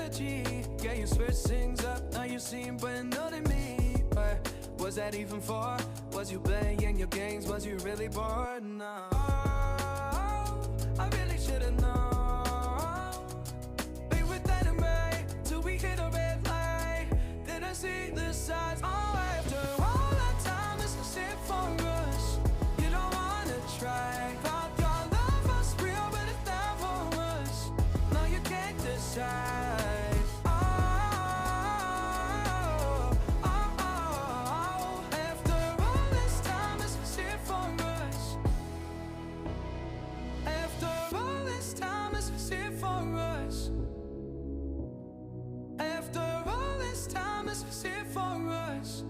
energy. Yeah, you switch things up, now you seem brand new to me. But was that even for? Was you playing your games? Was you really bored? No, I really should've known. Be with enemy till we hit a red light. Did I see the signs? Oh, after all that time, this is it for us. You don't wanna try. Thought your love was real, but it never was. No, you can't decide. Oh, oh, oh. After all this time, this is it for us. After all this time, this is it for us. After all this time, this is it for us.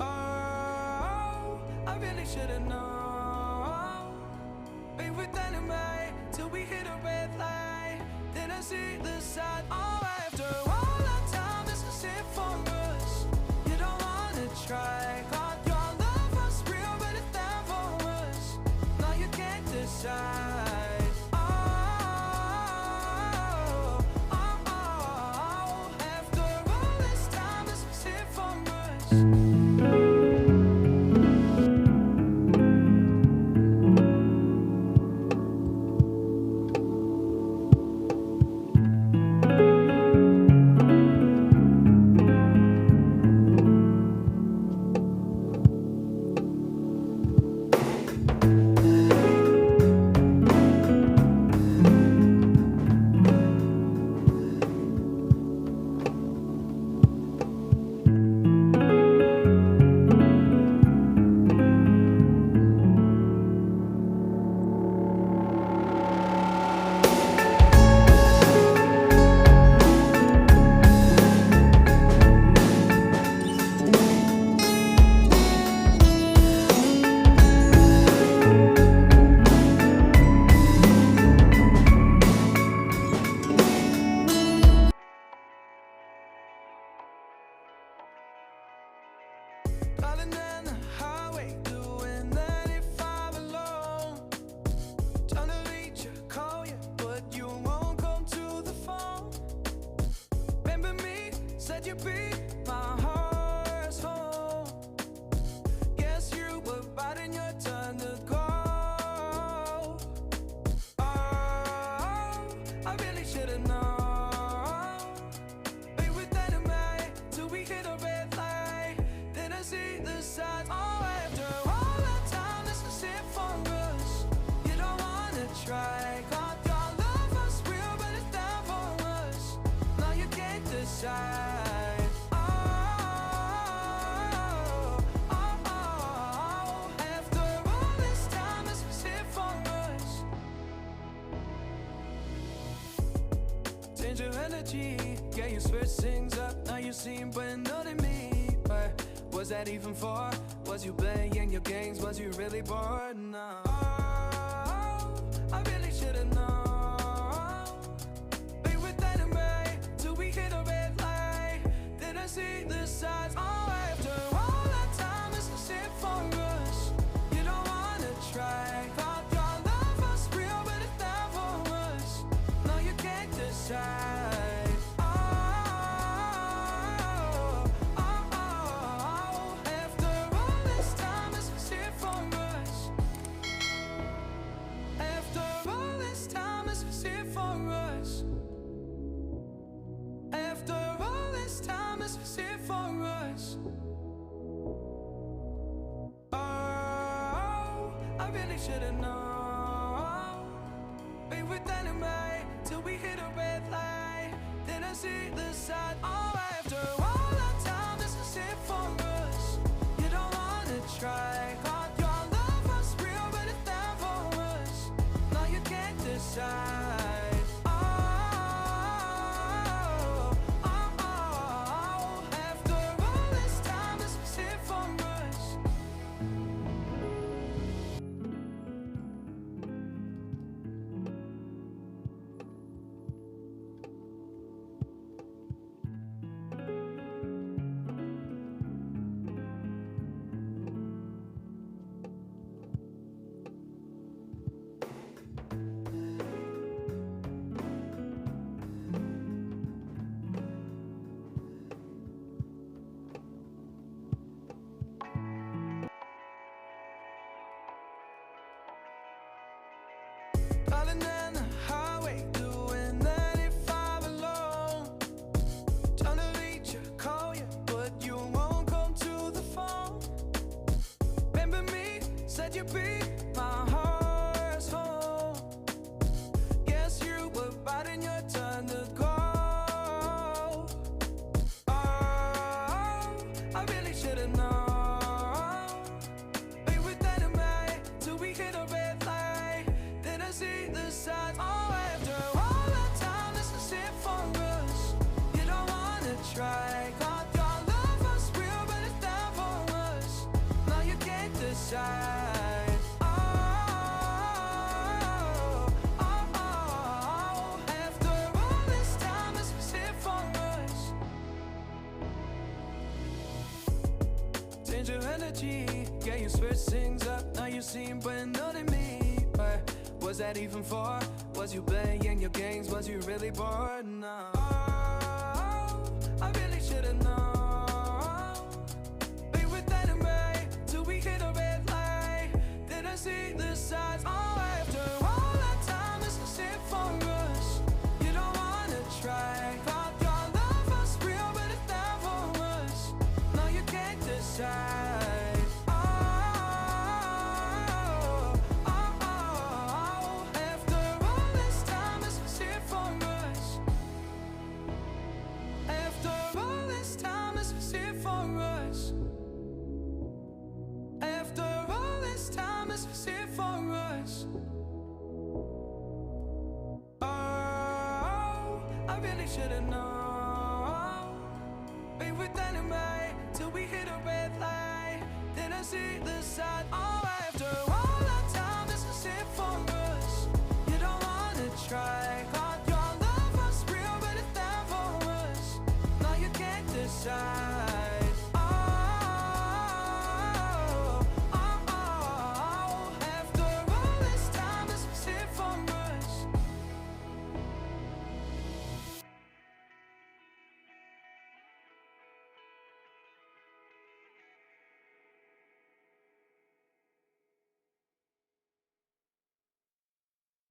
Oh, I really should've known. Be with enemy till we hit a red light. Then I see the side. Oh, after all that time, this is it for us. You don't wanna try. Thought your love was real, but it never was. No, you can't decide. Oh, oh, oh. After all this time, this is it for us. Darling, on the highway, doing 95 alone. Trying to reach you, call you, but you won't come to the phone. Remember me, said you'd be my heart's home. Guess you were biding your turn to go. Oh, I really should've known. Be with enemy till we hit a red light. Then I see the signs. Oh, after all that time, this is it for us. You don't wanna try. Thought your love was real, but it never was. No, you can't decide. Oh, oh, oh. After all this time, this is it for us. Change your energy. Yeah, you switch things up, now you seem brand new to me. But was that even for? Was you playing your games? Was you really bored? No, I really should've known. Be with enemy till we hit a red light. Then I see the signs. Oh, after all that time, this is it for us. You don't wanna try. Thought your love was real, but it never was. No, you can't decide. Oh, oh, oh. After all this time, this is it for us. After all this time, this is it for us. After all this time, this is it for us. Oh, I really should've known. Be with enemy till we hit a red light. Then I see the side. Oh, after all that time, this is it for us. You don't wanna try. Thought your love was real, but it never was. No, you can't decide. Oh, oh, oh. After all this time, this is it for us. you be my heart's home? Guess you were biding your turn to go. Oh, I really should've known. We were dynamite till we hit a red light. Then I see the signs. Oh, after all that time, this is it for us. You don't wanna try. Thought your love was real, but it's not for us. Now you can't decide. Oh, oh, oh. After all this time, this was it for us. Change your energy, yeah, you switch things up. Now you seem better than me. But was that even for? Was you playing your games? Was you really bored? No. Oh, I really should've known. We were dynamite till we hit a red light. Then I see the signs. Oh, after all that time, this is it for us. You don't wanna try. Thought your love was real, but it's not for us. No, you can't decide. Oh, oh, oh. After all this time, this was it for us. After all this time, this was it for us. After all this time, this was it for us. Oh, I really should've known. We were dynamite till we hit a red light. Then I see the sign. Oh, after all